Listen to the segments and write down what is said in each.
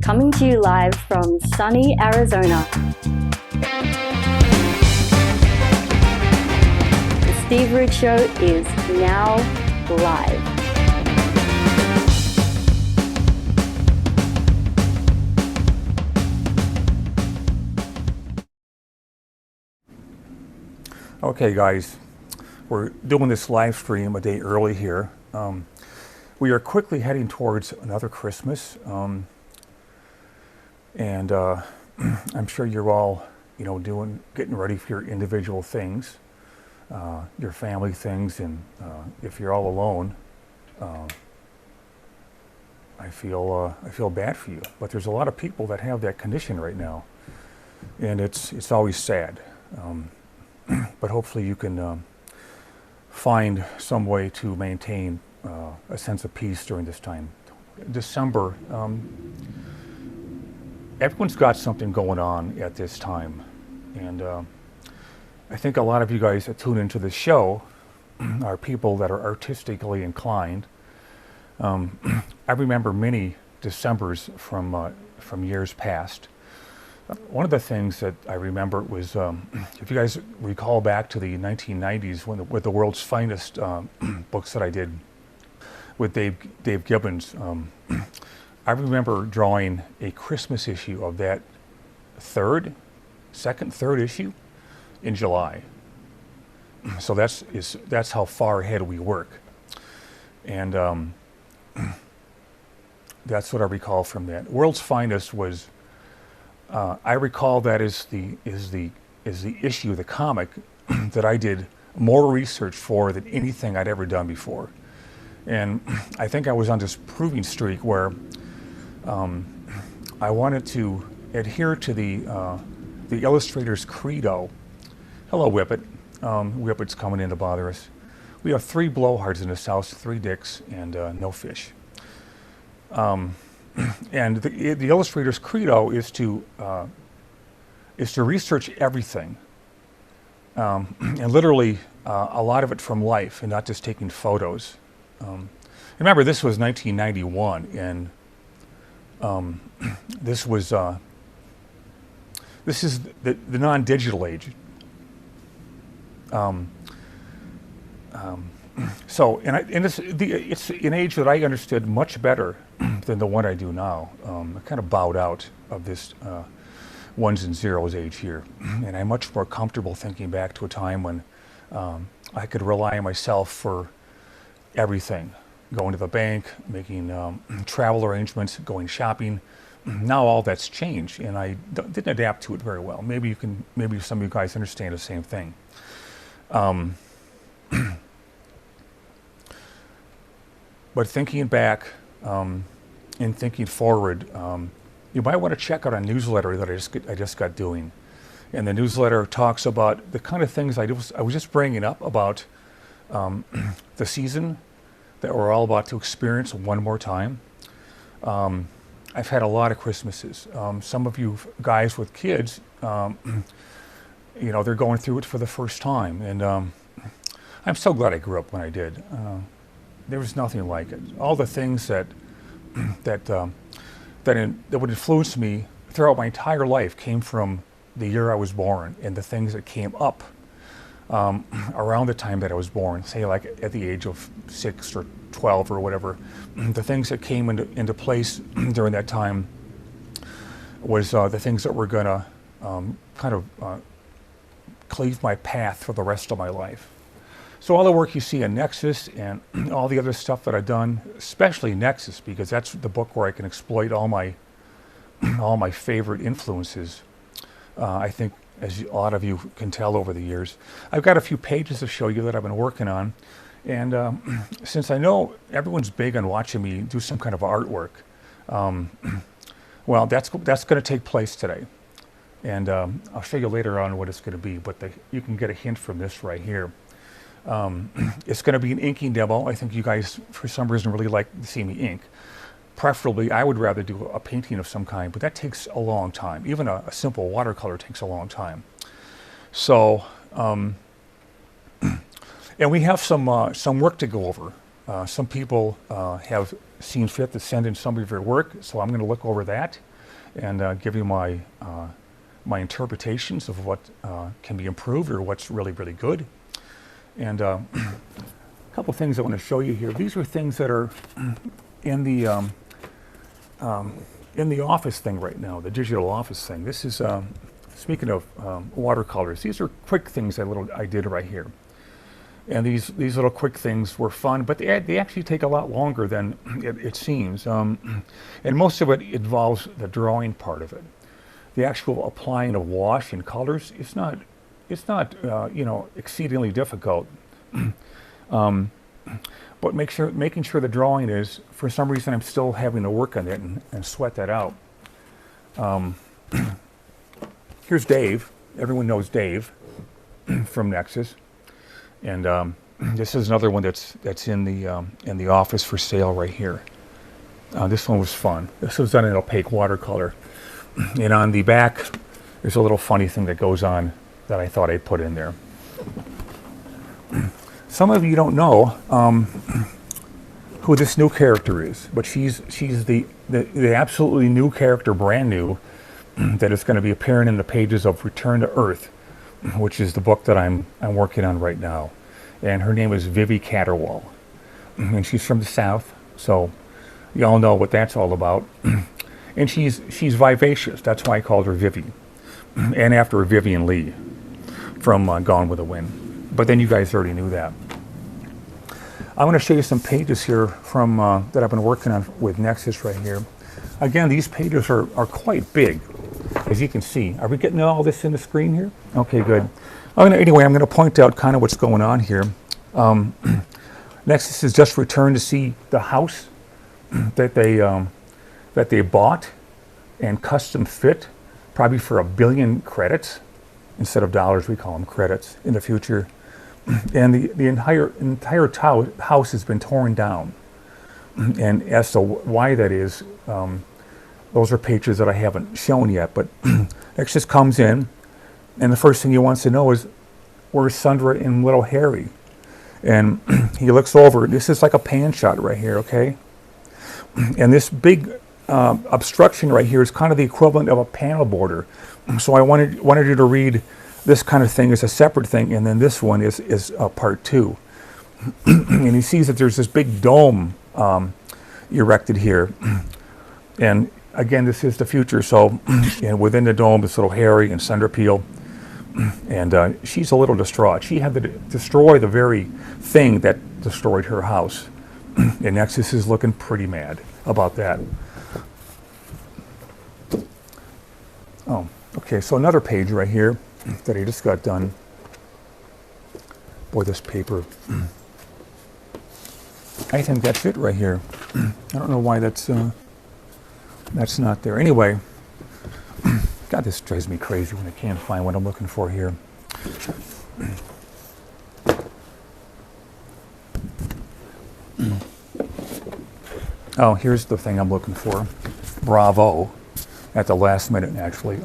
coming to you live from sunny Arizona. The Steve Root Show is now live. Okay, guys, we're doing this live stream a day early here. We are quickly heading towards another Christmas, and I'm sure you're all, getting ready for your individual things, your family things, and if you're all alone, I feel bad for you. But there's a lot of people that have that condition right now, and it's always sad. But hopefully you can find some way to maintain a sense of peace during this time. December, everyone's got something going on at this time. And I think a lot of you guys that tune into the show are people that are artistically inclined. I remember many Decembers from years past. One of the things that I remember was, if you guys recall back to the 1990s with the World's Finest books that I did with Dave Gibbons, I remember drawing a Christmas issue of that third issue in July. So that's how far ahead we work. And that's what I recall from that. World's Finest was, I recall that is the issue, the comic that I did more research for than anything I'd ever done before. And I think I was on this proving streak where I wanted to adhere to the illustrator's credo. Hello, Whippet. Whippet's coming in to bother us. We have 3 blowhards in this house, 3 dicks, and no fish. And the illustrator's credo is to research everything, and literally a lot of it from life, and not just taking photos. Remember, this was 1991, and this is the non-digital age. So, it's an age that I understood much better than the one I do now. I kind of bowed out of this ones and zeros age here, and I'm much more comfortable thinking back to a time when I could rely on myself for everything, going to the bank, making travel arrangements, going shopping. Now all that's changed, and I didn't adapt to it very well. Maybe some of you guys understand the same thing. But thinking back and thinking forward, you might want to check out a newsletter that I just got doing. And the newsletter talks about the kind of things I was just bringing up about the season that we're all about to experience one more time. I've had a lot of Christmases. Some of you guys with kids, they're going through it for the first time. And I'm so glad I grew up when I did. There was nothing like it. All the things that would influence me throughout my entire life came from the year I was born, and the things that came up around the time that I was born, say like at the age of 6 or 12 or whatever. The things that came into place during that time was the things that were gonna kind of cleave my path for the rest of my life. So all the work you see in Nexus and all the other stuff that I've done, especially Nexus, because that's the book where I can exploit all my favorite influences. I think, as a lot of you can tell over the years, I've got a few pages to show you that I've been working on. And since I know everyone's big on watching me do some kind of artwork, well, that's going to take place today. And I'll show you later on what it's going to be, but you can get a hint from this right here. It's going to be an inking demo. I think you guys, for some reason, really like to see me ink. Preferably, I would rather do a painting of some kind, but that takes a long time. Even a simple watercolor takes a long time. So, and we have some work to go over. Some people have seen fit to send in some of your work, so I'm going to look over that. and give you my my interpretations of what can be improved or what's really, really good. And a couple things I want to show you here. These are things that are in the office thing right now, the digital office thing. This is, speaking of watercolors, these are quick things I did right here. And these little quick things were fun, but they actually take a lot longer than it seems. And most of it involves the drawing part of it. The actual applying of wash and colors, it's not you know, exceedingly difficult. But making sure the drawing is, for some reason I'm still having to work on it and sweat that out. Here's Dave. Everyone knows Dave from Nexus. And this is another one that's in the office for sale right here. This one was fun. This was done in opaque watercolor. And on the back, there's a little funny thing that goes on that I thought I'd put in there. Some of you don't know who this new character is, but she's the absolutely new character, brand new, that is going to be appearing in the pages of Return to Earth, which is the book that I'm working on right now. And her name is Vivi Catterwall. And she's from the South, so you all know what that's all about. And she's vivacious. That's why I called her Vivi. And after Vivian Lee from Gone with the Wind. But then you guys already knew that. I'm going to show you some pages here from that I've been working on with Nexus right here. Again, these pages are quite big, as you can see. Are we getting all this in the screen here? Okay, good. Anyway, I'm going to point out kind of what's going on here. Nexus has just returned to see the house that they bought and custom fit, probably for $1 billion credits. Instead of dollars, we call them credits in the future. And the entire house has been torn down. And as to why that is, those are pages that I haven't shown yet. But Nexus comes in, and the first thing he wants to know is, where's Sandra and little Harry? And he looks over. This is like a pan shot right here, okay? And this big obstruction right here is kind of the equivalent of a panel border. So I wanted you to read this kind of thing as a separate thing, and then this one is part 2. And he sees that there's this big dome erected here. And again, this is the future. So and within the dome is little Harry and Sandra Peel. And she's a little distraught. She had to destroy the very thing that destroyed her house. And Nexus is looking pretty mad about that. Oh, okay, so another page right here that I just got done. Boy, this paper. I think that's it right here. I don't know why that's not there. Anyway, God, this drives me crazy when I can't find what I'm looking for here. Oh, here's the thing I'm looking for. Bravo. At the last minute, actually.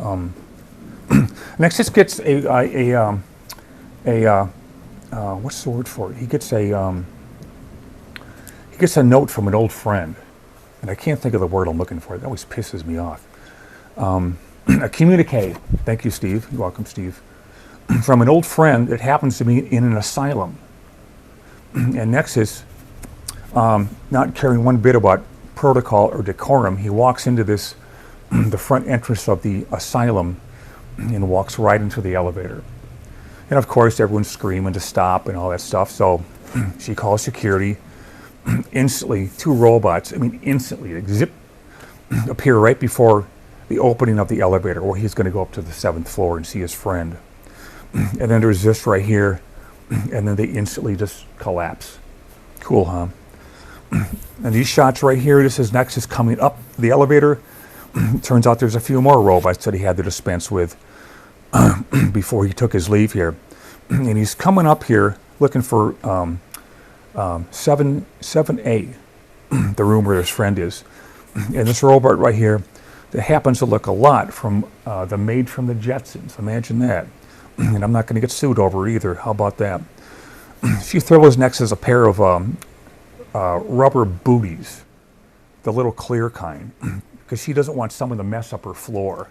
Nexus gets a what's the word for it? He gets a note from an old friend, and I can't think of the word I'm looking for. That always pisses me off. A communique. Thank you, Steve. You're welcome, Steve. From an old friend that happens to be in an asylum, and Nexus, not caring one bit about protocol or decorum, he walks into the front entrance of the asylum and walks right into the elevator. And of course, everyone's screaming to stop and all that stuff. So she calls security. Instantly, 2 robots, instantly, zip, appear right before the opening of the elevator where he's going to go up to the 7th floor and see his friend. And then there's this right here, and then they instantly just collapse. Cool, huh? And these shots right here, this is Nexus coming up the elevator. Turns out there's a few more robots that he had to dispense with before he took his leave here. And he's coming up here looking for 7A, the room where his friend is. And this robot right here that happens to look a lot from the maid from the Jetsons. Imagine that. And I'm not going to get sued over it either. How about that? She throws Nexus a pair of rubber booties, the little clear kind. because she doesn't want someone to mess up her floor.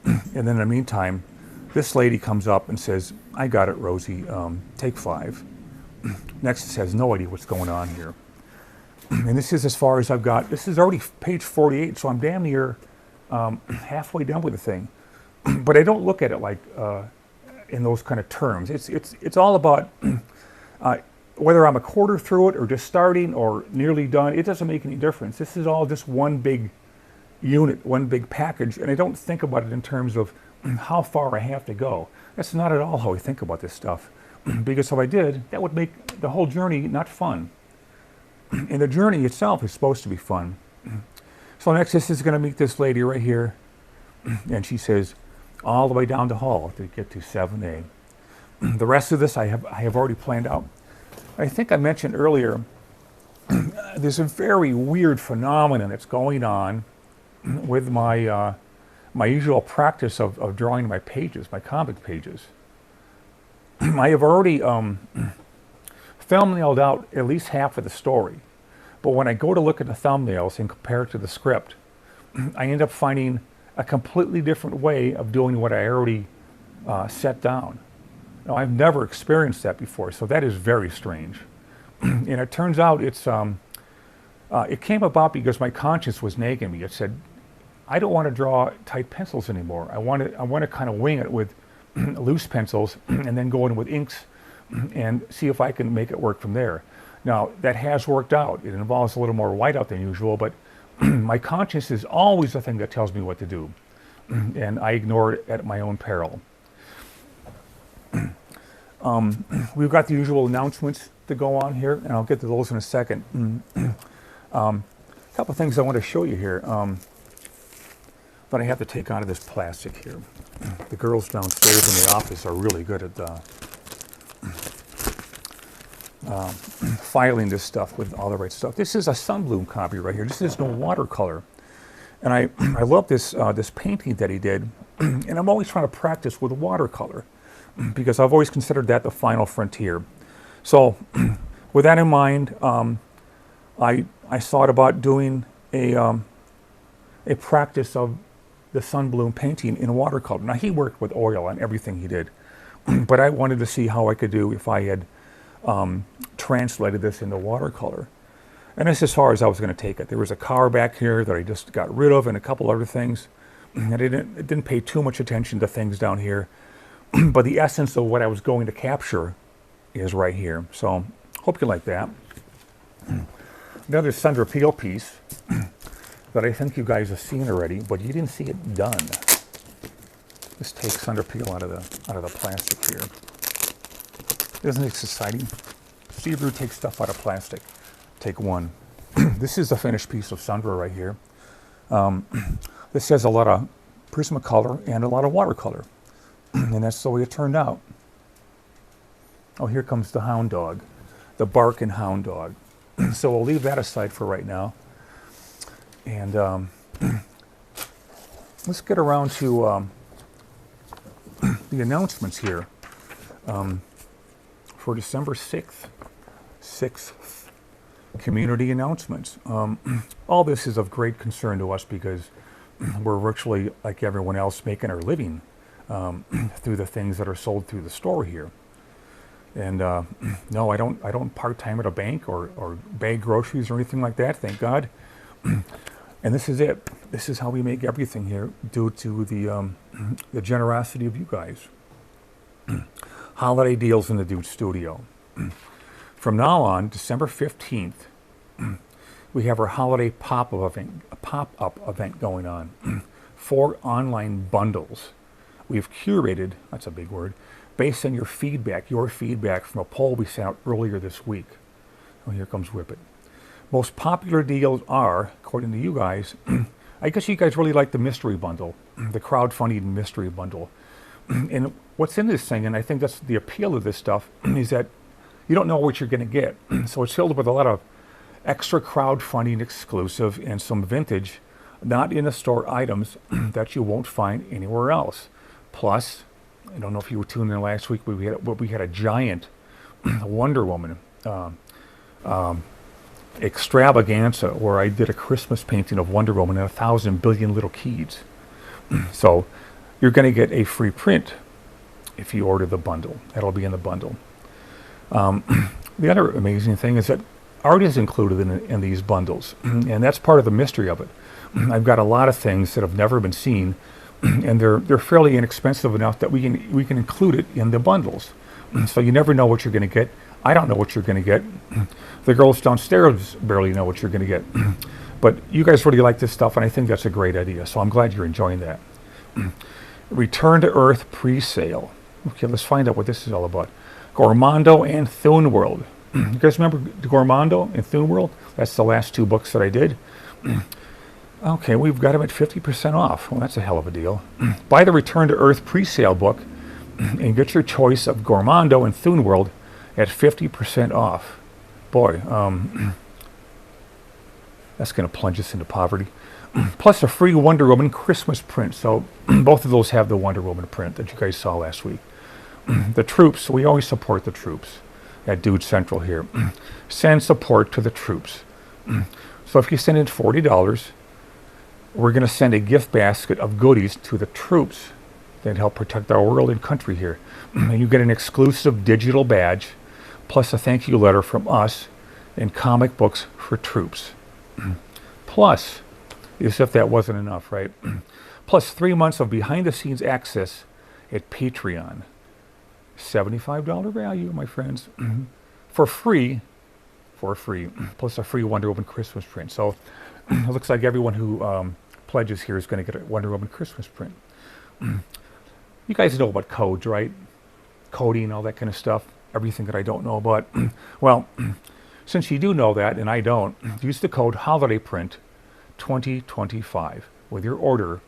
And then in the meantime, this lady comes up and says, I got it, Rosie, take 5. Next, it has no idea what's going on here. And this is as far as I've got. This is already page 48, so I'm damn near halfway done with the thing. But I don't look at it like in those kind of terms. It's all about whether I'm a quarter through it or just starting or nearly done. It doesn't make any difference. This is all just one big unit, one big package, and I don't think about it in terms of how far I have to go. That's not at all how I think about this stuff. Because if I did, that would make the whole journey not fun. And the journey itself is supposed to be fun. So next, this is going to meet this lady right here, and she says, all the way down the hall to get to 7A. The rest of this I have already planned out. I think I mentioned earlier, there's a very weird phenomenon that's going on with my my usual practice of drawing my pages, my comic pages. I have already thumbnailed out at least half of the story. But when I go to look at the thumbnails and compare it to the script, I end up finding a completely different way of doing what I already set down. Now, I've never experienced that before, so that is very strange. And it turns out it came about because my conscience was nagging me. It said, I don't want to draw tight pencils anymore. I want to kind of wing it with loose pencils and then go in with inks and see if I can make it work from there. Now, that has worked out. It involves a little more whiteout than usual, but my conscience is always the thing that tells me what to do, and I ignore it at my own peril. We've got the usual announcements to go on here, and I'll get to those in a second. A couple of things I want to show you here that I have to take out of this plastic here. The girls downstairs in the office are really good at filing this stuff with all the right stuff. This is a Sundblom copy right here. This is no watercolor. And I love this this painting that he did. And I'm always trying to practice with watercolor because I've always considered that the final frontier. So with that in mind, I thought about doing a practice of the Sundblom painting in watercolor. Now, he worked with oil on everything he did, but I wanted to see how I could do if I had translated this into watercolor. And that's as far as I was going to take it. There was a car back here that I just got rid of and a couple other things. And I didn't pay too much attention to things down here. But the essence of what I was going to capture is right here. So, hope you like that. Another Sundra Peel piece that I think you guys have seen already, but you didn't see it done. Let's take Sundra Peel out of the plastic here. Isn't it exciting? Steve Rude takes stuff out of plastic. Take one. This is a finished piece of Sundra right here. This has a lot of Prismacolor and a lot of watercolor. And that's the way it turned out. Oh, here comes the hound dog. The bark and hound dog. So we'll leave that aside for right now. And let's get around to the announcements here for December 6th, community announcements. All this is of great concern to us because we're virtually, like everyone else, making our living through the things that are sold through the store here. And no, I don't part-time at a bank or bag groceries or anything like that, thank God. And this is it. This is how we make everything here due to the generosity of you guys. Holiday deals in the Dude Studio. From now on, December 15th, we have our holiday pop-up event going on. 4 online bundles. We've curated, that's a big word, based on your feedback from a poll we sent out earlier this week. Oh, here comes Whippet. Most popular deals are, according to you guys, I guess you guys really like the mystery bundle, the crowdfunding mystery bundle. And what's in this thing, and I think that's the appeal of this stuff, is that you don't know what you're going to get. So it's filled with a lot of extra crowdfunding exclusive and some vintage, not in the store items that you won't find anywhere else. Plus, I don't know if you were tuned in last week, but we had a giant Wonder Woman extravaganza where I did a Christmas painting of Wonder Woman and 1,000 billion little keys. So you're going to get a free print if you order the bundle. That'll be in the bundle. The other amazing thing is that art is included in these bundles, and that's part of the mystery of it. I've got a lot of things that have never been seen, and they're fairly inexpensive enough that we can include it in the bundles. So you never know what you're going to get. I don't know what you're going to get. The girls downstairs barely know what you're going to get. But you guys really like this stuff, and I think that's a great idea. So I'm glad you're enjoying that. Return to Earth pre-sale. Okay, let's find out what this is all about. Gormando and Thune World. You guys remember Gormando and Thune World? That's the last two books that I did. Okay, we've got them at 50% off. Well, that's a hell of a deal. Buy the Return to Earth pre-sale book and get your choice of Gormando and Thune World at 50% off. Boy, that's going to plunge us into poverty. Plus a free Wonder Woman Christmas print. So both of those have the Wonder Woman print that you guys saw last week. The troops, we always support the troops at Dude Central here. Send support to the troops. So if you send in $40, we're going to send a gift basket of goodies to the troops that help protect our world and country here. And you get an exclusive digital badge, plus a thank you letter from us and comic books for troops. Plus, as if that wasn't enough, right? Plus 3 months of behind-the-scenes access at Patreon. $75 value, my friends. For free, plus a free Wonder Woman Christmas print. So it looks like everyone who pledges here is going to get a Wonder Woman Christmas print. You guys know about codes, right? Coding, all that kind of stuff. Everything that I don't know about. Well, since you do know that and I don't, use the code HOLIDAYPRINT 2025 with your order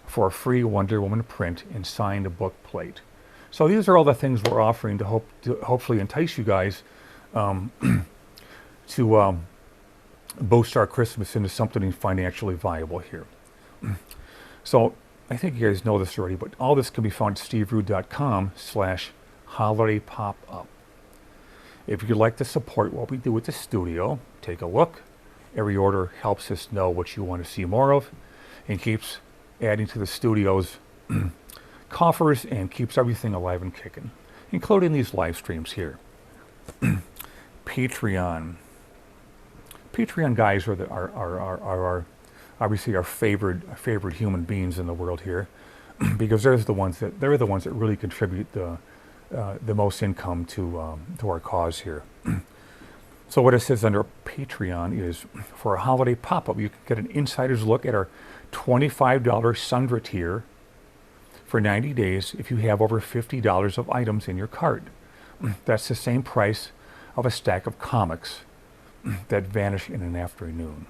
for a free Wonder Woman print and signed book plate. So these are all the things we're offering to hopefully entice you guys to boost our Christmas into something financially viable here. So I think you guys know this already, but all this can be found at steverude.com/holidaypop-up. If you'd like to support what we do with the studio, take a look. Every order helps us know what you want to see more of and keeps adding to the studio's coffers and keeps everything alive and kicking, including these live streams here. Patreon. Patreon guys are obviously our favorite human beings in the world here, because they're the ones that really contribute the most income to our cause here. So what it says under Patreon is, for a holiday pop-up, you can get an insider's look at our $25 Sundra tier for 90 days if you have over $50 of items in your cart. That's the same price of a stack of comics that vanish in an afternoon.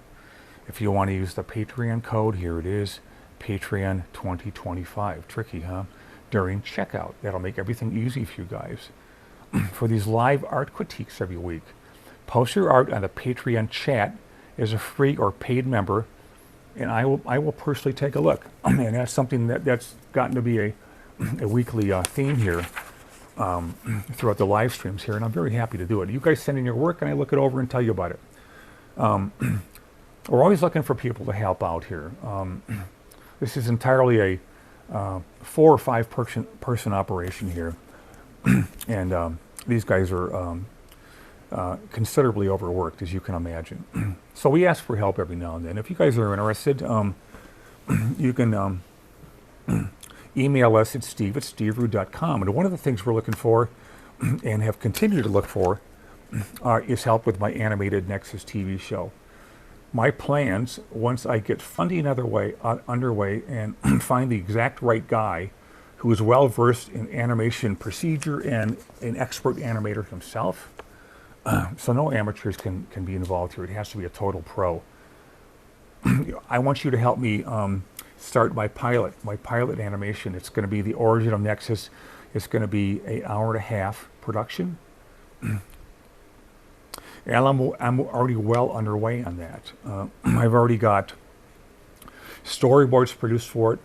If you want to use the Patreon code, here it is, Patreon 2025. Tricky, huh? During checkout. That'll make everything easy for you guys. For these live art critiques every week, post your art on the Patreon chat as a free or paid member, and I will personally take a look. And that's something that's gotten to be a weekly theme here throughout the live streams here, and I'm very happy to do it. You guys send in your work, and I look it over and tell you about it. We're always looking for people to help out here. This is entirely a 4 or 5 person operation here, and these guys are considerably overworked, as you can imagine. So we ask for help every now and then. If you guys are interested, you can email us at steve@steverude.com. And one of the things we're looking for and have continued to look for is help with my animated Nexus TV show. My plans, once I get funding underway and find the exact right guy who is well versed in animation procedure and an expert animator himself, so no amateurs can be involved here. It has to be a total pro. I want you to help me start my pilot animation. It's going to be the origin of Nexus. It's going to be an hour-and-a-half production. And I'm already well underway on that. I've already got storyboards produced for it,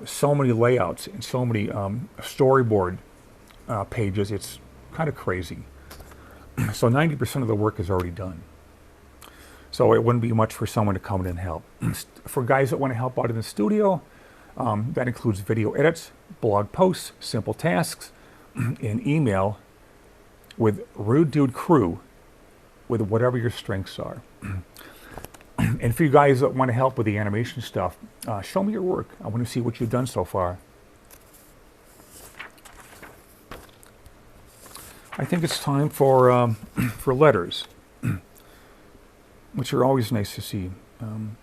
so many layouts and so many storyboard pages. It's kind of crazy. So 90% of the work is already done. So it wouldn't be much for someone to come in and help. For guys that want to help out in the studio, that includes video edits, blog posts, simple tasks, and email with Rude Dude Crew with whatever your strengths are. And for you guys that want to help with the animation stuff, show me your work. I want to see what you've done so far. I think it's time for letters, which are always nice to see. And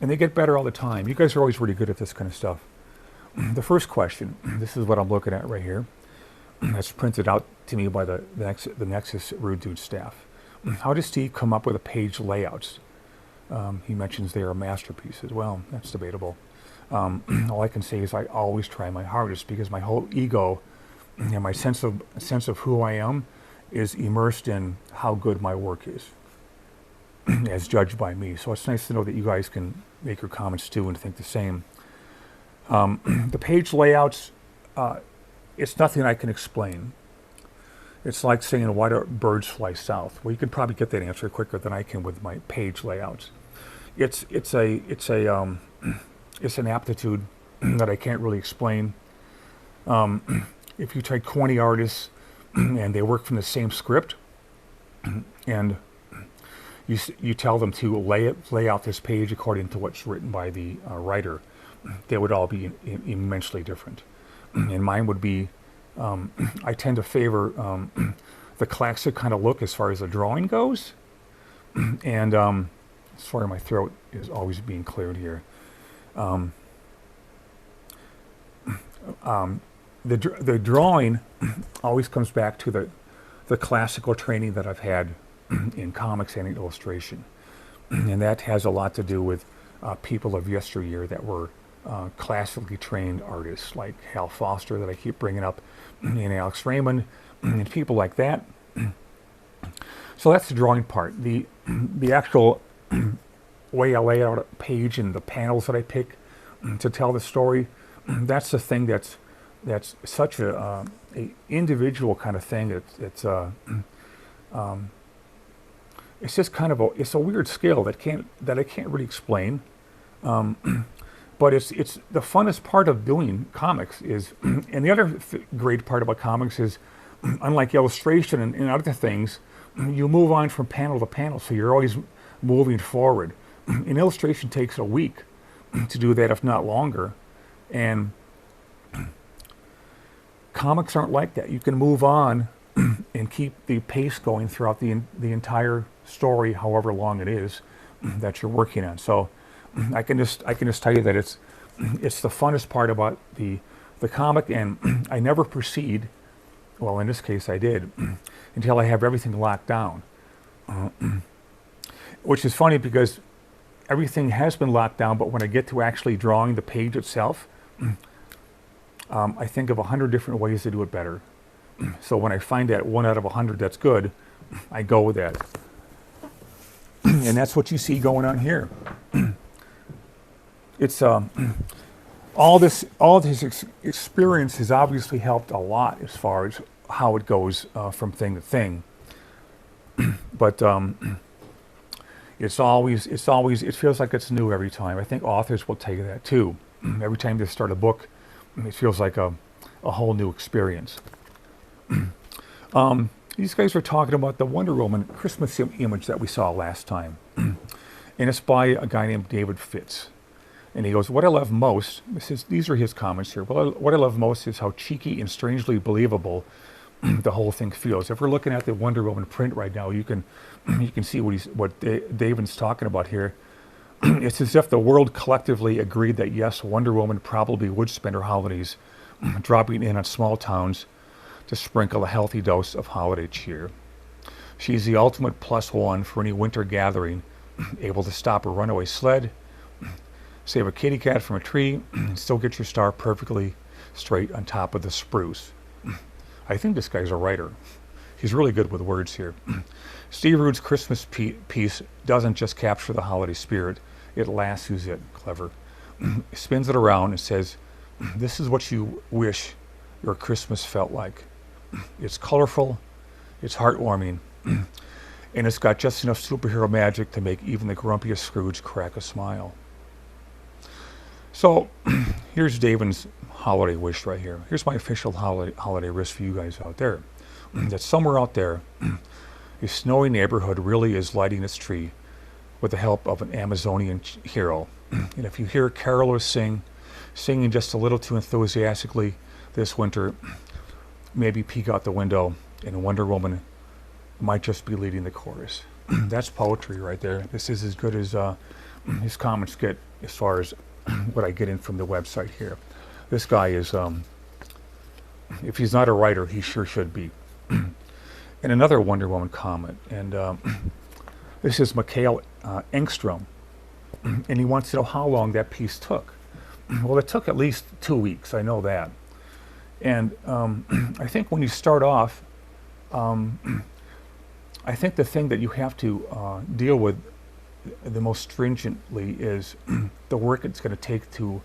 they get better all the time. You guys are always really good at this kind of stuff. The first question, this is what I'm looking at right here. That's printed out to me by the Nexus Rude Dude staff. How does Steve come up with a page layouts? He mentions they are masterpieces. Well, that's debatable. All I can say is I always try my hardest because my whole ego and my sense of who I am is immersed in how good my work is, as judged by me. So it's nice to know that you guys can make your comments too and think the same. The page layouts, it's nothing I can explain. It's like saying, why do birds fly south? Well, you could probably get that answer quicker than I can with my page layouts. It's an aptitude that I can't really explain. If you take 20 artists and they work from the same script, and you tell them to lay out this page according to what's written by the writer, they would all be immensely different. And mine would be, I tend to favor the classic kind of look as far as the drawing goes. And sorry, my throat is always being cleared here. The drawing always comes back to the classical training that I've had in comics and in illustration. And that has a lot to do with people of yesteryear that were classically trained artists like Hal Foster that I keep bringing up, and Alex Raymond, and people like that. So that's the drawing part. The actual way I lay out a page and the panels that I pick to tell the story, that's the thing that's such a individual kind of thing. It's just kind of it's a weird skill that I can't really explain. But it's the funnest part of doing comics is, and the other great part about comics is, unlike illustration and other things, you move on from panel to panel, so you're always moving forward. An illustration takes a week to do that, if not longer, and comics aren't like that. You can move on and keep the pace going throughout the entire story, however long it is that you're working on. So I can just tell you that it's the funnest part about the comic, and I never proceed. Well, in this case, I did until I have everything locked down, which is funny because everything has been locked down. But when I get to actually drawing the page itself, I think of 100 different ways to do it better. So when I find that 1 out of 100 that's good, I go with that, and that's what you see going on here. It's all this experience has obviously helped a lot as far as how it goes from thing to thing. But it feels like it's new every time. I think authors will tell you that too. Every time they start a book, it feels like a whole new experience. These guys were talking about the Wonder Woman Christmas image that we saw last time, and it's by a guy named David Fitz. And he goes, what I love most, these are his comments here, what I love most is how cheeky and strangely believable the whole thing feels. If we're looking at the Wonder Woman print right now, you can see what David's talking about here. It's as if the world collectively agreed that yes, Wonder Woman probably would spend her holidays dropping in on small towns to sprinkle a healthy dose of holiday cheer. She's the ultimate +1 for any winter gathering, able to stop a runaway sled, save a kitty cat from a tree, and still get your star perfectly straight on top of the spruce. I think this guy's a writer. He's really good with words here. Steve Rude's Christmas piece doesn't just capture the holiday spirit, it lassos it. Clever. Spins it around and says, this is what you wish your Christmas felt like. It's colorful, it's heartwarming, and it's got just enough superhero magic to make even the grumpiest Scrooge crack a smile. So here's David's holiday wish right here. Here's my official holiday wish for you guys out there. That somewhere out there, a snowy neighborhood really is lighting its tree with the help of an Amazonian hero. And if you hear carolers singing just a little too enthusiastically this winter, maybe peek out the window and Wonder Woman might just be leading the chorus. That's poetry right there. This is as good as his comments get as far as what I get in from the website here. This guy is, if he's not a writer, he sure should be. And another Wonder Woman comment, and this is Mikhail Engstrom, and he wants to know how long that piece took. Well, it took at least 2 weeks, I know that. And I think when you start off, I think the thing that you have to deal with the most stringently is the work it's going to take to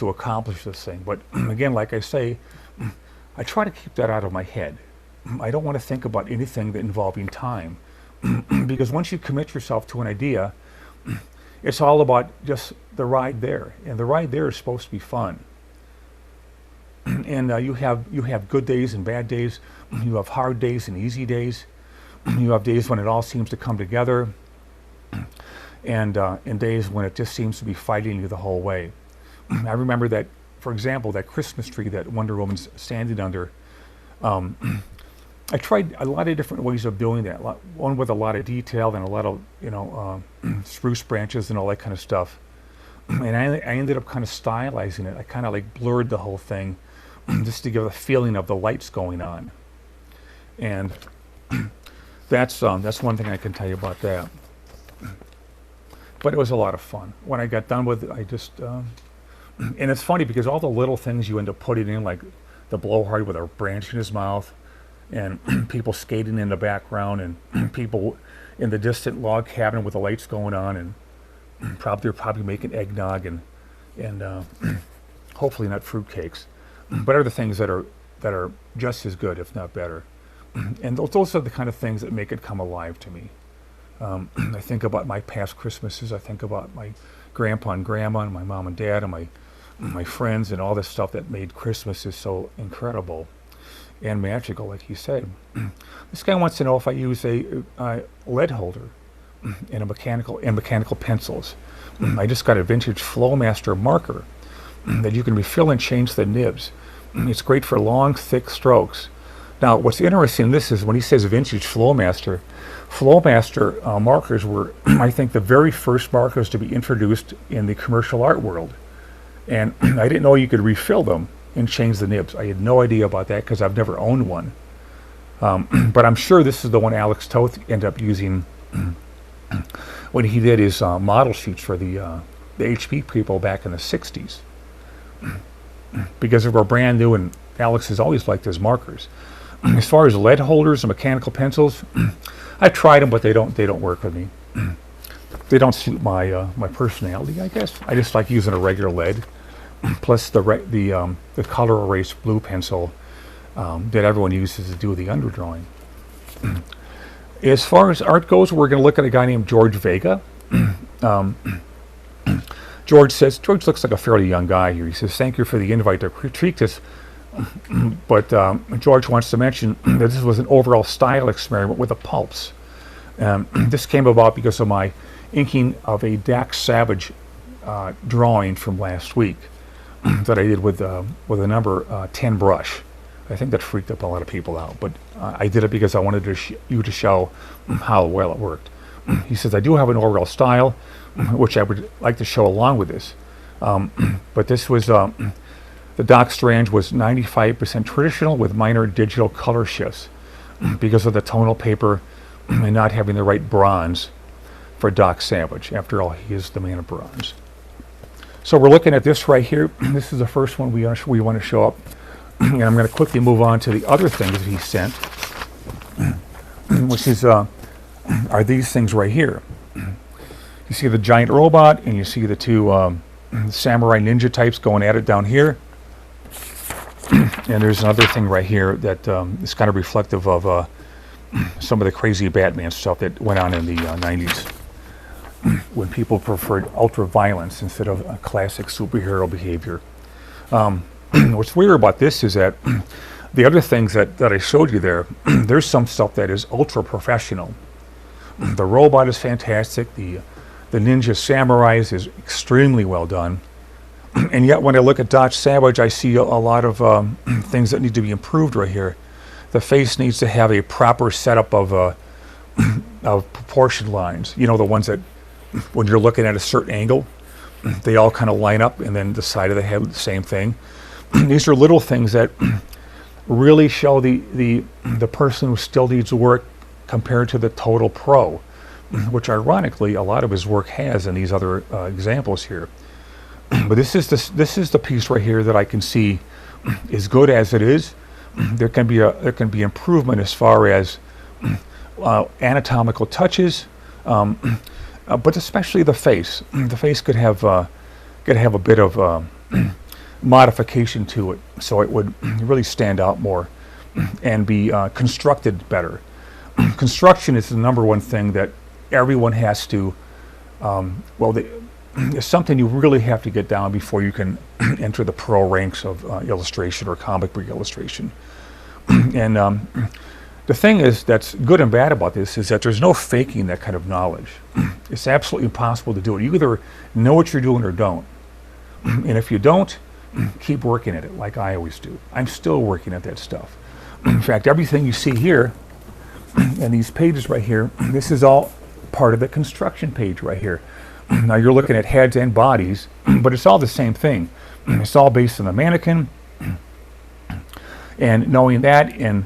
accomplish this thing. But again, like I say, I try to keep that out of my head. I don't want to think about anything that involving time, because once you commit yourself to an idea, it's all about just the ride there, and the ride there is supposed to be fun. And you have good days and bad days. You have hard days and easy days. You have days when it all seems to come together, and days when it just seems to be fighting you the whole way. I remember that, for example, that Christmas tree that Wonder Woman's standing under. I tried a lot of different ways of doing that. One with a lot of detail and a lot of spruce branches and all that kind of stuff. And I ended up kind of stylizing it. I kind of like blurred the whole thing just to give a feeling of the lights going on. And that's one thing I can tell you about that. But it was a lot of fun. When I got done with it, I just and it's funny because all the little things you end up putting in, like the blowhard with a branch in his mouth, and people skating in the background, and people in the distant log cabin with the lights going on, and they're probably making eggnog and hopefully not fruitcakes, but other things that are just as good, if not better. And those are the kind of things that make it come alive to me. I think about my past Christmases. I think about my grandpa and grandma and my mom and dad and my friends and all this stuff that made Christmases so incredible and magical, like he said. This guy wants to know if I use a lead holder and mechanical pencils. I just got a vintage Flowmaster marker that you can refill and change the nibs. It's great for long, thick strokes. Now, what's interesting in this is when he says vintage Flowmaster markers were, I think, the very first markers to be introduced in the commercial art world. And I didn't know you could refill them and change the nibs. I had no idea about that because I've never owned one. But I'm sure this is the one Alex Toth ended up using when he did his model sheets for the HP people back in the 60s. Because they were brand new, and Alex has always liked his markers. As far as lead holders and mechanical pencils, I've tried them, but they don't work with me. They don't suit my personality, I guess. I just like using a regular lead, plus the color erase blue pencil that everyone uses to do the underdrawing. As far as art goes, we're going to look at a guy named George Vega. George looks like a fairly young guy here. He says, "Thank you for the invite to critique this." But George wants to mention that this was an overall style experiment with the pulps. This came about because of my inking of a Dax Savage drawing from last week that I did with a number 10 brush. I think that freaked up a lot of people out, but I did it because I wanted you to show how well it worked. He says, "I do have an overall style, which I would like to show along with this. But this was, the Doc Strange was 95% traditional with minor digital color shifts because of the tonal paper and not having the right bronze for Doc Savage. After all, he is the man of bronze." So we're looking at this right here. This is the first one we want to show up. And I'm going to quickly move on to the other things that he sent, which is are these things right here. You see the giant robot, and you see the two samurai ninja types going at it down here. And there's another thing right here that is kind of reflective of some of the crazy Batman stuff that went on in the 90s, when people preferred ultra violence instead of classic superhero behavior. What's weird about this is that the other things that I showed you there, there's some stuff that is ultra professional. The robot is fantastic. The Ninja Samurais is extremely well done. And yet when I look at Dodge Savage, I see a lot of things that need to be improved right here. The face needs to have a proper setup of proportion lines. You know, the ones that when you're looking at a certain angle, they all kind of line up, and then the side of the head, the same thing. These are little things that really show the person who still needs work compared to the total pro, which ironically a lot of his work has in these other examples here. But this is the piece right here that I can see is good as it is. There can be improvement as far as anatomical touches, but especially the face. The face could have a bit of modification to it, so it would really stand out more and be constructed better. Construction is the number one thing that everyone has to, it's something you really have to get down before you can enter the pro ranks of illustration or comic book illustration. And the thing is that's good and bad about this is that there's no faking that kind of knowledge. It's absolutely impossible to do it. You either know what you're doing or don't. And if you don't, keep working at it like I always do. I'm still working at that stuff. In fact, everything you see here and these pages right here, this is all part of the construction page right here. Now you're looking at heads and bodies, but it's all the same thing. It's all based on the mannequin, and knowing that and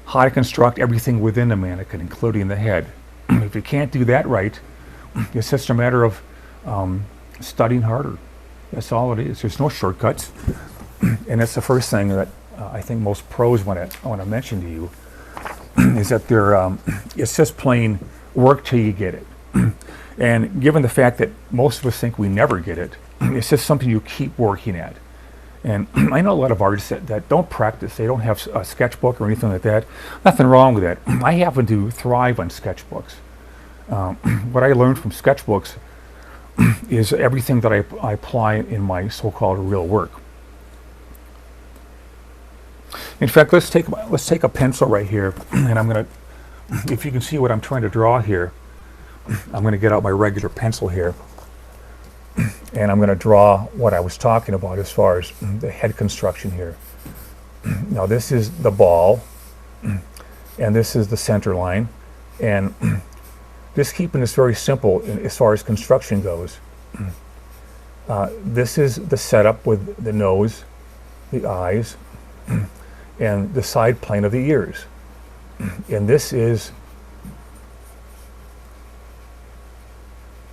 how to construct everything within the mannequin, including the head. If you can't do that right, it's just a matter of studying harder. That's all it is. There's no shortcuts. And that's the first thing that I think most pros want to mention to you, is that it's just plain work till you get it. And given the fact that most of us think we never get it, it's just something you keep working at. And I know a lot of artists that don't practice. They don't have a sketchbook or anything like that. Nothing wrong with that. I happen to thrive on sketchbooks. What I learned from sketchbooks is everything that I apply in my so-called real work. In fact, let's take a pencil right here, and I'm going to, if you can see what I'm trying to draw here, I'm going to get out my regular pencil here, and I'm going to draw what I was talking about as far as the head construction here. Now this is the ball, and this is the center line, and just keeping this very simple as far as construction goes. This is the setup with the nose, the eyes, and the side plane of the ears. And this is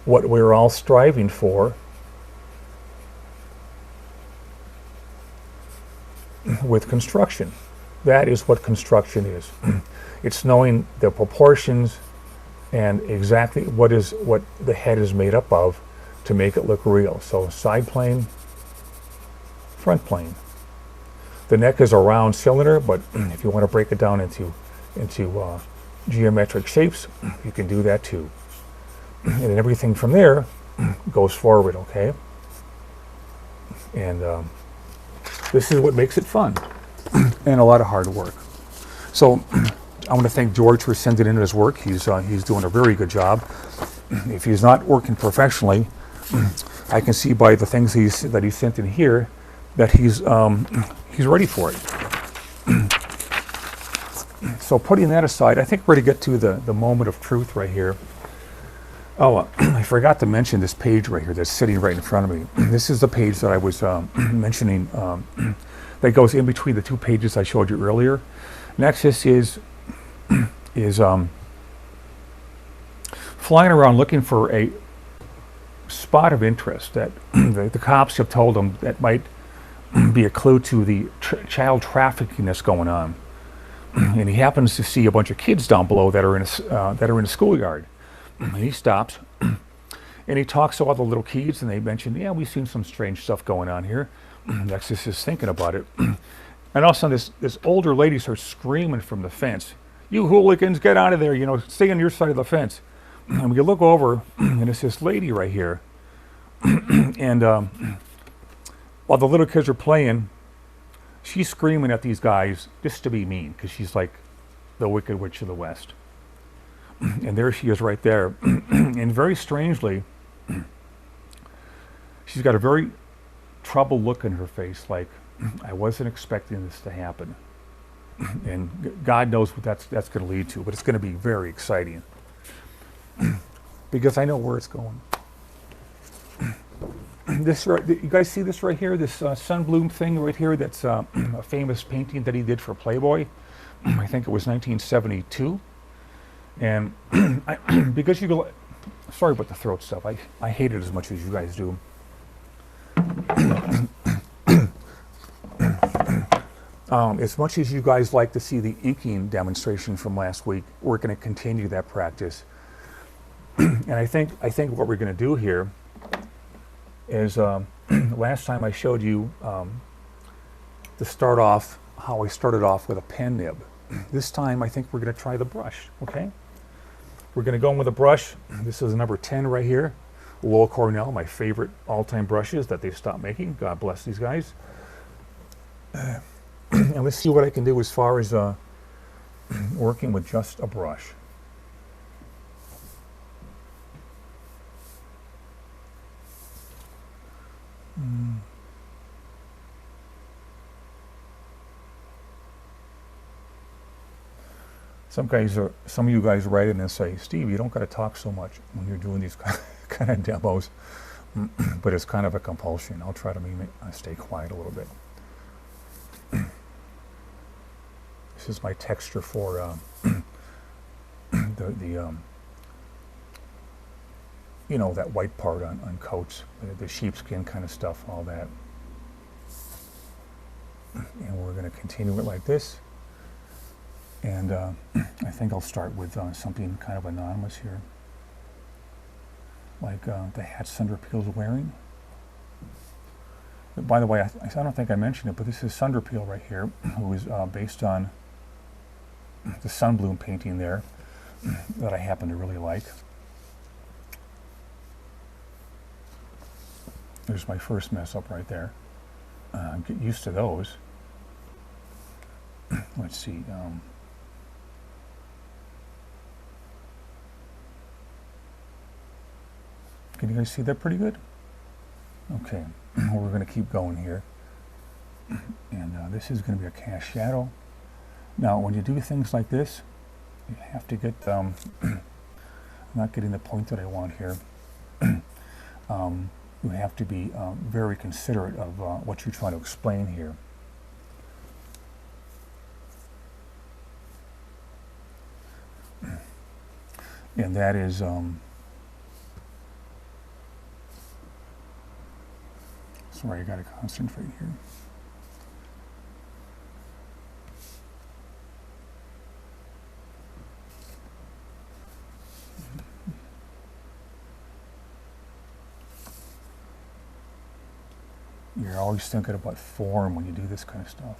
what we're all striving for with construction. That is what construction is. It's knowing the proportions and exactly what the head is made up of to make it look real. So side plane, front plane. The neck is a round cylinder, but if you want to break it down into geometric shapes, you can do that too. And everything from there goes forward, okay? And this is what makes it fun and a lot of hard work. So I want to thank George for sending in his work. He's doing a very good job. If he's not working professionally, I can see by the things that he sent in here that he's ready for it. So putting that aside, I think we're going to get to the moment of truth right here. Oh, I forgot to mention this page right here that's sitting right in front of me. This is the page that I was mentioning that goes in between the two pages I showed you earlier. Nexus is flying around looking for a spot of interest that the cops have told him that might be a clue to the child trafficking that's going on. And he happens to see a bunch of kids down below that are in a schoolyard. And he stops and he talks to all the little kids, and they mention, yeah, we've seen some strange stuff going on here. Nexus is thinking about it. And all of a sudden this older lady starts screaming from the fence, you hooligans, get out of there, you know, stay on your side of the fence. And we look over, and it's this lady right here. And while the little kids are playing, she's screaming at these guys just to be mean, because she's like the Wicked Witch of the West. And there she is right there. And very strangely, she's got a very troubled look in her face, like, I wasn't expecting this to happen. And God knows what that's going to lead to, but it's going to be very exciting. Because I know where it's going. This right, you guys see this right here, this Sundblom thing right here, that's a famous painting that he did for Playboy. I think it was 1972. And because you go, sorry about the throat stuff, I hate it as much as you guys do. As much as you guys like to see the inking demonstration from last week, we're going to continue that practice. And I think what we're going to do here is, last time I showed you to start off how I started off with a pen nib. This time I think we're going to try the brush, okay? We're going to go in with a brush. This is number 10 right here. Lowell Cornell, my favorite all-time brushes that they've stopped making. God bless these guys. And let's see what I can do as far as working with just a brush. Some of you guys write in and say, Steve, you don't got to talk so much when you're doing these kind of demos, but it's kind of a compulsion. I'll try to stay quiet a little bit. This is my texture for the you know, that white part on coats, the sheepskin kind of stuff, all that. And we're going to continue it like this. And I think I'll start with something kind of anonymous here, like the hat Sunderpeel's wearing. But by the way, I don't think I mentioned it, but this is Sunderpeel right here, who is based on the Sundblom painting there that I happen to really like. There's my first mess up right there. Get used to those. Let's see. Can you guys see that pretty good? Okay, we're going to keep going here. And this is going to be a cast shadow. Now, when you do things like this, you have to get, I'm not getting the point that I want here. You have to be very considerate of what you're trying to explain here. And that is, sorry, I got to concentrate here. You're always thinking about form when you do this kind of stuff.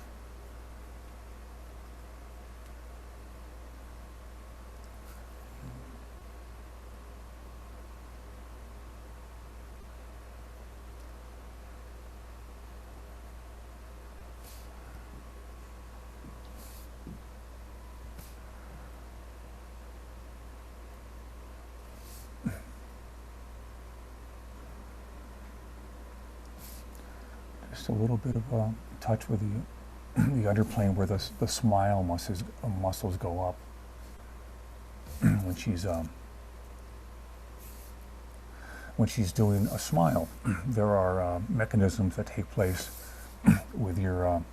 Just a little bit of a touch with the underplane where the smile muscles go up when she's doing a smile. There are mechanisms that take place with your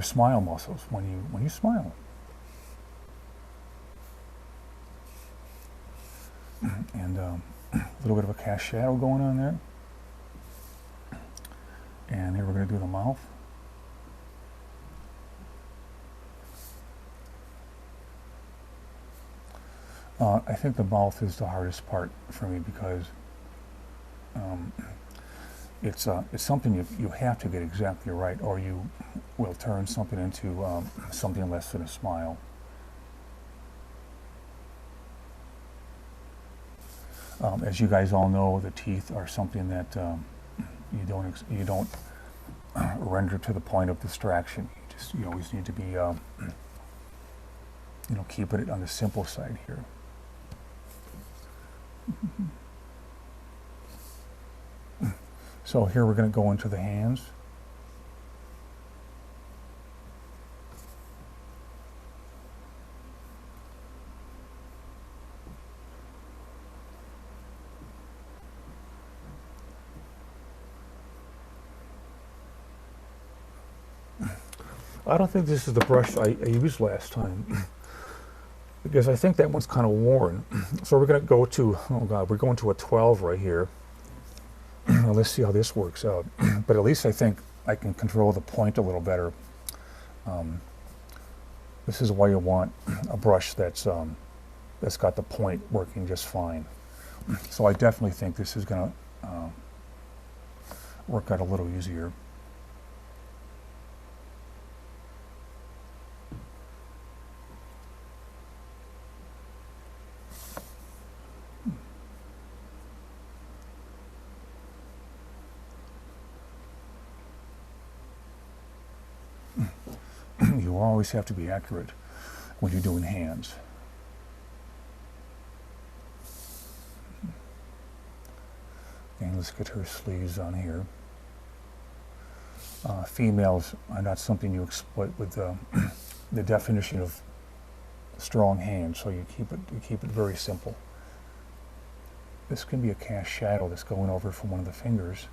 smile muscles when you smile. And a little bit of a cast shadow going on there. And here we're going to do the mouth. I think the mouth is the hardest part for me because it's something you have to get exactly right, or you will turn something into something less than a smile. As you guys all know, the teeth are something that you don't render to the point of distraction. You always need to be keeping it on the simple side here. So here we're going to go into the hands. I don't think this is the brush I used last time because I think that one's kind of worn. So we're going to go to, oh God, we're going to a 12 right here. Now let's see how this works out. But at least I think I can control the point a little better. This is why you want a brush that's got the point working just fine. So I definitely think this is going to work out a little easier. You always have to be accurate when you're doing hands. And let's get her sleeves on here. Females are not something you exploit with the definition of strong hands, so you keep it very simple. This can be a cast shadow that's going over from one of the fingers.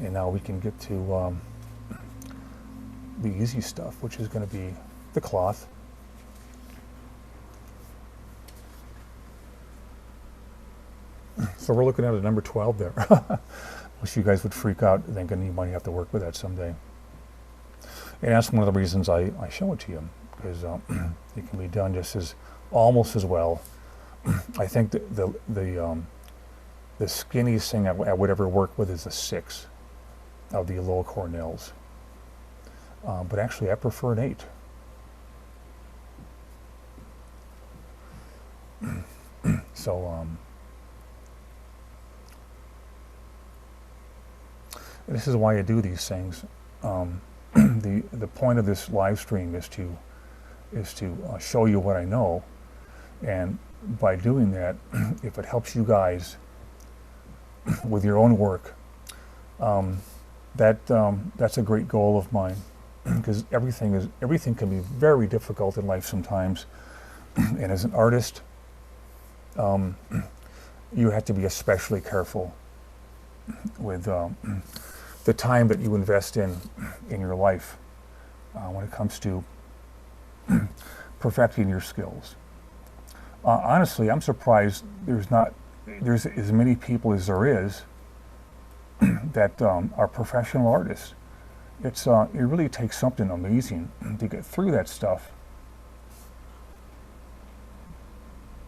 And now we can get to the easy stuff, which is going to be the cloth. So we're looking at a number 12 there. Wish you guys would freak out thinking you might have to work with that someday. And that's one of the reasons I show it to you, because it can be done just as almost as well. I think the skinniest thing I would ever work with is the 6 of the low Cornells. But actually I prefer an 8. So this is why I do these things. The point of this live stream is to show you what I know, and by doing that, if it helps you guys with your own work, that's a great goal of mine, because everything can be very difficult in life sometimes, and as an artist, you have to be especially careful with the time that you invest in your life when it comes to perfecting your skills. Honestly, I'm surprised there's as many people as there is that are professional artists. It really takes something amazing to get through that stuff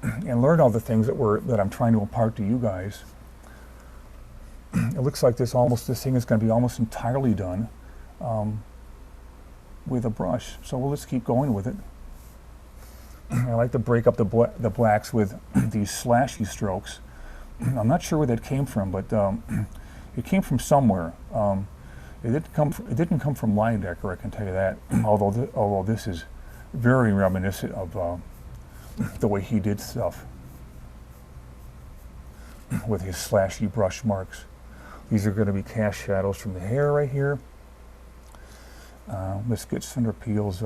and learn all the things that I'm trying to impart to you guys. It looks like this thing is going to be almost entirely done with a brush. So let's keep going with it. I like to break up the blacks with these slashy strokes. I'm not sure where that came from, but it came from somewhere. It didn't come from Linedecker, I can tell you that. Although this is very reminiscent of the way he did stuff with his slashy brush marks. These are going to be cast shadows from the hair right here. Let's get Cinder Peel's.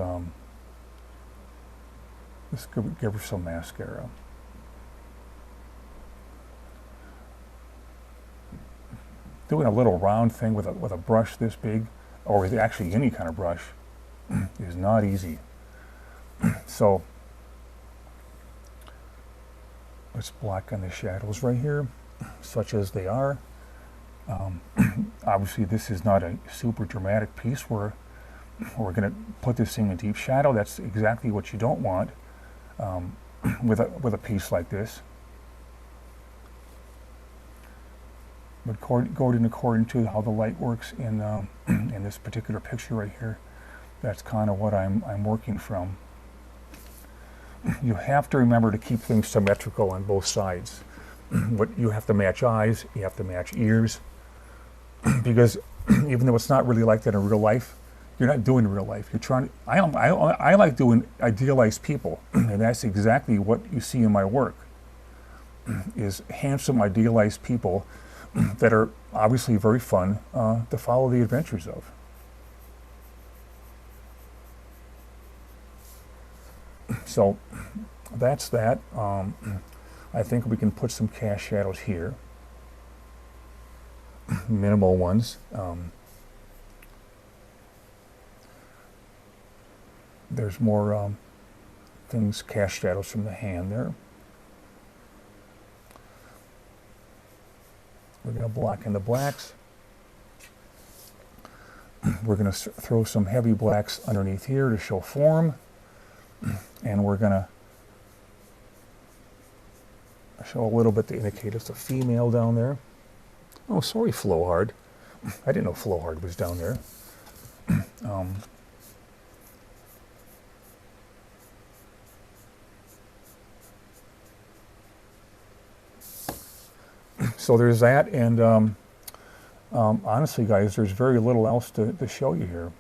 Let's give her some mascara. Doing a little round thing with a brush this big, or with actually any kind of brush, is not easy. So let's blacken the shadows right here, such as they are. Obviously, this is not a super dramatic piece where we're going to put this thing in deep shadow. That's exactly what you don't want with a piece like this. But going according to how the light works in in this particular picture right here, that's kind of what I'm working from. You have to remember to keep things symmetrical on both sides. What you have to match eyes, you have to match ears, because even though it's not really like that in real life, you're not doing real life. You're trying to, I like doing idealized people, and that's exactly what you see in my work, is handsome, idealized people that are obviously very fun to follow the adventures of. So that's that. I think we can put some cast shadows here, minimal ones. There's more things, cast shadows from the hand there. We're going to block in the blacks. We're going to throw some heavy blacks underneath here to show form. And we're going to show a little bit to indicate it's a female down there. Oh, sorry, Flowhard. I didn't know Flowhard was down there. So there's that, and honestly, guys, there's very little else to show you here.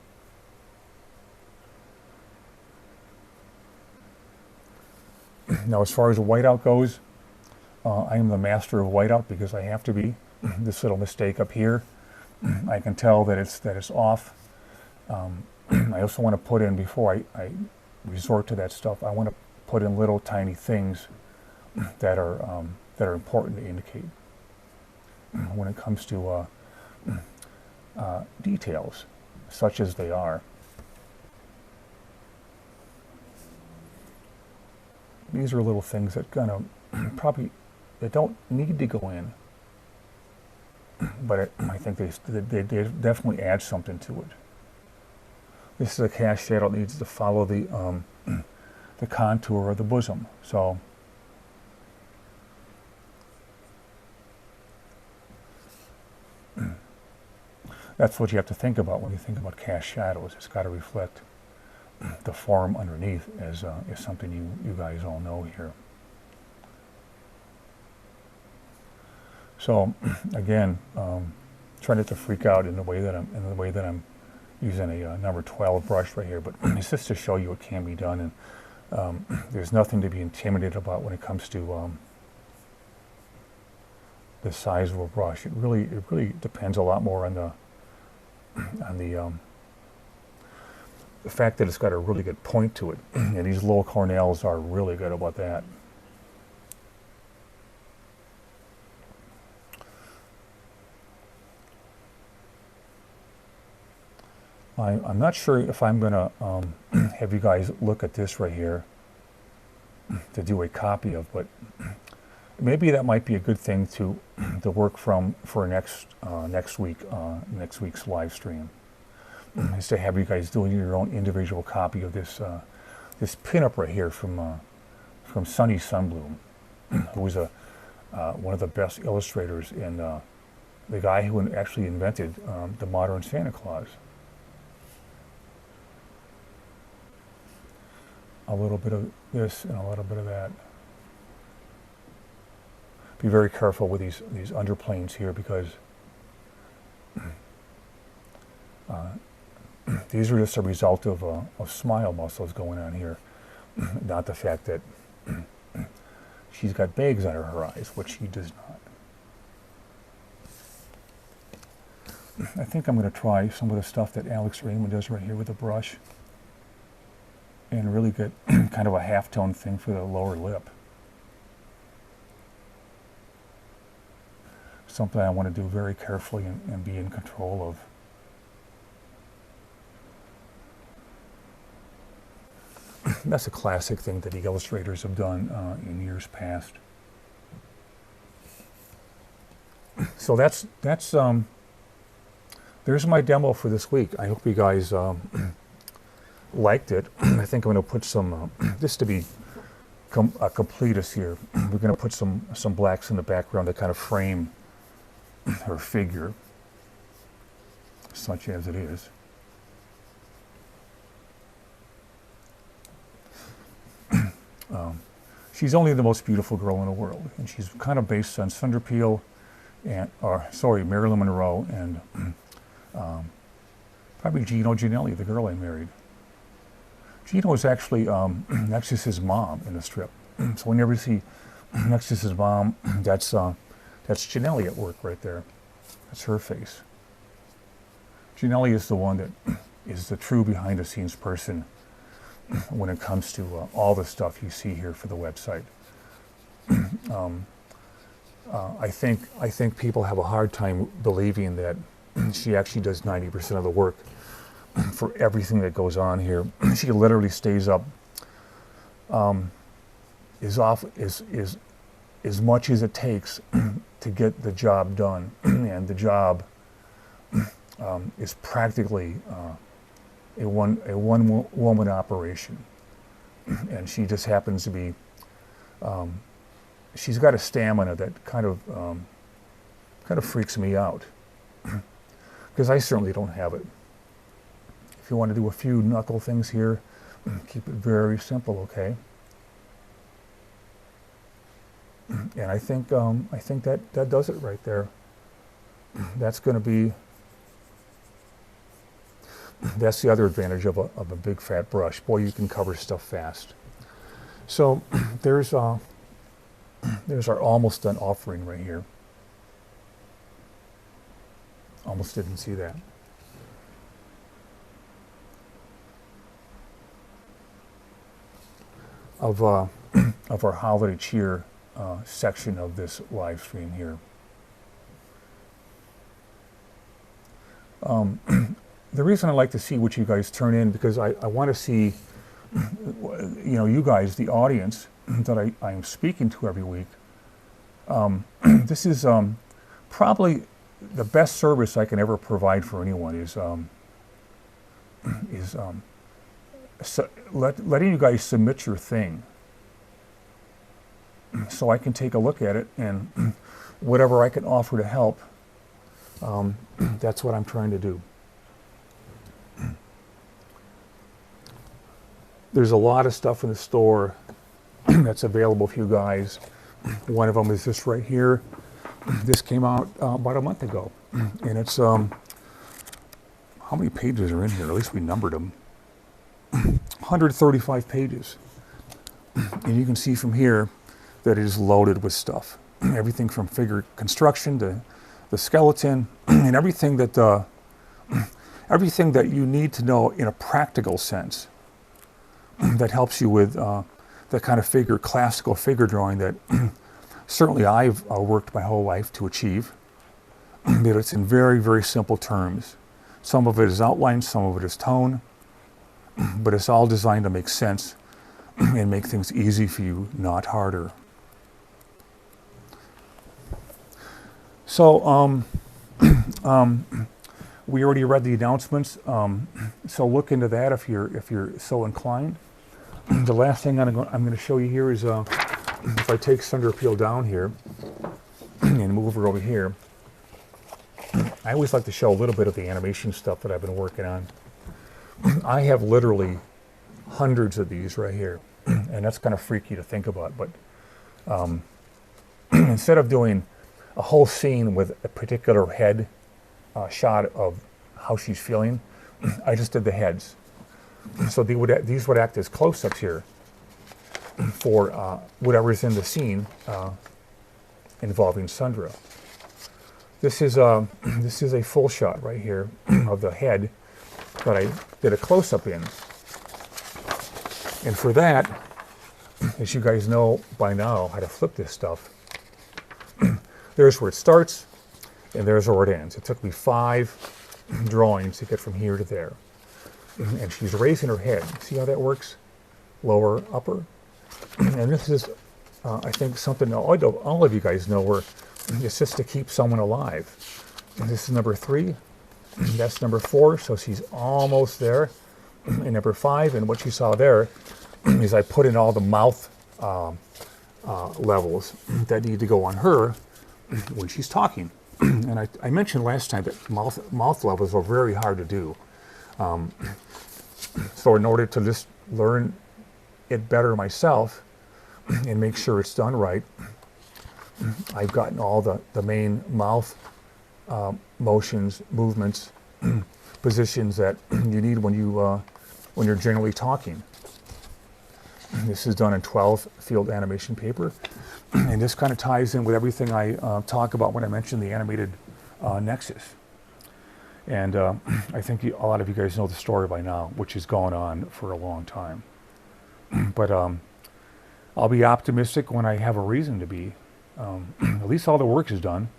Now, as far as whiteout goes, I am the master of whiteout because I have to be. This little mistake up here, I can tell that it's off. I also want to put in, before I resort to that stuff, I want to put in little tiny things that are important to indicate when it comes to details, such as they are. These are little things that kind of probably they don't need to go in, but I think they definitely add something to it. This is a cast shadow that needs to follow the contour of the bosom. So that's what you have to think about when you think about cast shadows. It's got to reflect the form underneath, as something you guys all know here. So again, try not to freak out in the way that I'm using a number 12 brush right here, but it's just to show you what can be done, and there's nothing to be intimidated about when it comes to the size of a brush. It really depends a lot more on the fact that it's got a really good point to it, and these low cornels are really good about that. I'm not sure if I'm going to have you guys look at this right here to do a copy of, but maybe that might be a good thing to work from for next week's live stream, is to have you guys doing your own individual copy of this this pinup right here from Haddon Sundblom, who was one of the best illustrators and the guy who actually invented the modern Santa Claus. A little bit of this and a little bit of that. Be very careful with these underplanes here, because these are just a result of smile muscles going on here, not the fact that she's got bags under her eyes, which she does not. I think I'm going to try some of the stuff that Alex Raymond does right here with a brush, and really get kind of a half-tone thing for the lower lip. Something I want to do very carefully and be in control of. That's a classic thing that the illustrators have done in years past. So that's there's my demo for this week. I hope you guys liked it. I think I'm going to put some, just to be complete us here, we're going to put some blacks in the background that kind of frame her figure, such as it is. She's only the most beautiful girl in the world, and she's kind of based on Sandra Peele and, Marilyn Monroe and probably Gino Ginelli, the girl I married. Gino is actually Nexus's mom in the strip. So whenever you see Nexus's mom, that's Ginelli at work right there. That's her face. Ginelli is the one that is the true behind-the-scenes person when it comes to all the stuff you see here for the website. I think people have a hard time believing that she actually does 90% of the work for everything that goes on here. She literally stays up as much as it takes to get the job done, and the job is practically a one woman operation, and she just happens to be. She's got a stamina that kind of freaks me out, because I certainly don't have it. If you want to do a few knuckle things here, keep it very simple, okay? And I think that does it right there. That's going to be. That's the other advantage of a big fat brush. Boy, you can cover stuff fast. So there's our almost done offering right here. Almost didn't see that. Of our holiday cheer section of this live stream here. The reason I like to see what you guys turn in, because I want to see, you guys, the audience that I am speaking to every week. This is probably the best service I can ever provide for anyone is letting you guys submit your thing, so I can take a look at it, and whatever I can offer to help, that's what I'm trying to do. There's a lot of stuff in the store that's available for you guys. One of them is this right here. This came out about a month ago, and it's how many pages are in here? At least we numbered them. 135 pages, and you can see from here that it is loaded with stuff. Everything from figure construction to the skeleton, and everything that you need to know in a practical sense. That helps you with the kind of classical figure drawing that certainly I've worked my whole life to achieve. But it's in very, very simple terms. Some of it is outline, some of it is tone, but it's all designed to make sense and make things easy for you, not harder. So we already read the announcements, so look into that if you're so inclined. The last thing I'm going to show you here is if I take Sandra Peele down here and move her over here. I always like to show a little bit of the animation stuff that I've been working on. I have literally hundreds of these right here, and that's kind of freaky to think about. But instead of doing a whole scene with a particular head shot of how she's feeling, I just did the heads. So these would act as close-ups here for whatever's in the scene involving Sandra. This is a full shot right here of the head that I did a close-up in. And for that, as you guys know by now how to flip this stuff, there's where it starts and there's where it ends. It took me 5 drawings to get from here to there. And she's raising her head. See how that works? Lower, upper. And this is, I think, something all of you guys know, where it's just to keep someone alive. And this is number 3. That's number 4, so she's almost there. And number 5, and what you saw there is I put in all the mouth levels that need to go on her when she's talking. And I mentioned last time that mouth levels are very hard to do. So in order to just learn it better myself and make sure it's done right, I've gotten all the main mouth motions, movements, positions that you need when you're generally talking. This is done in 12 field animation paper, and this kind of ties in with everything I talk about when I mention the animated nexus. And I think a lot of you guys know the story by now, which has gone on for a long time. But I'll be optimistic when I have a reason to be. At least all the work is done.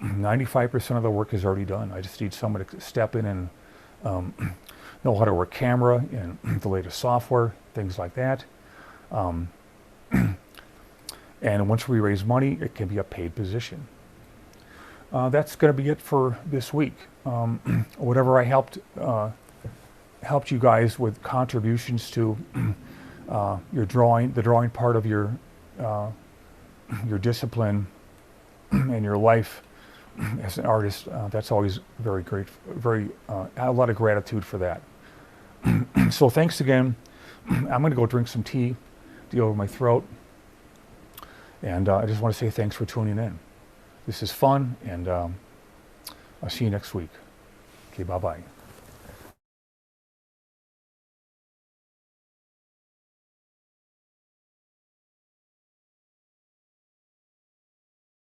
95% of the work is already done. I just need someone to step in and know how to work camera and the latest software, things like that. And once we raise money, it can be a paid position. That's going to be it for this week. Whatever I helped you guys with contributions to your drawing, the drawing part of your discipline and your life as an artist, that's always very great. A lot of gratitude for that. So thanks again. I'm going to go drink some tea, deal with my throat, and I just want to say thanks for tuning in. This is fun, and I'll see you next week. Okay, bye-bye.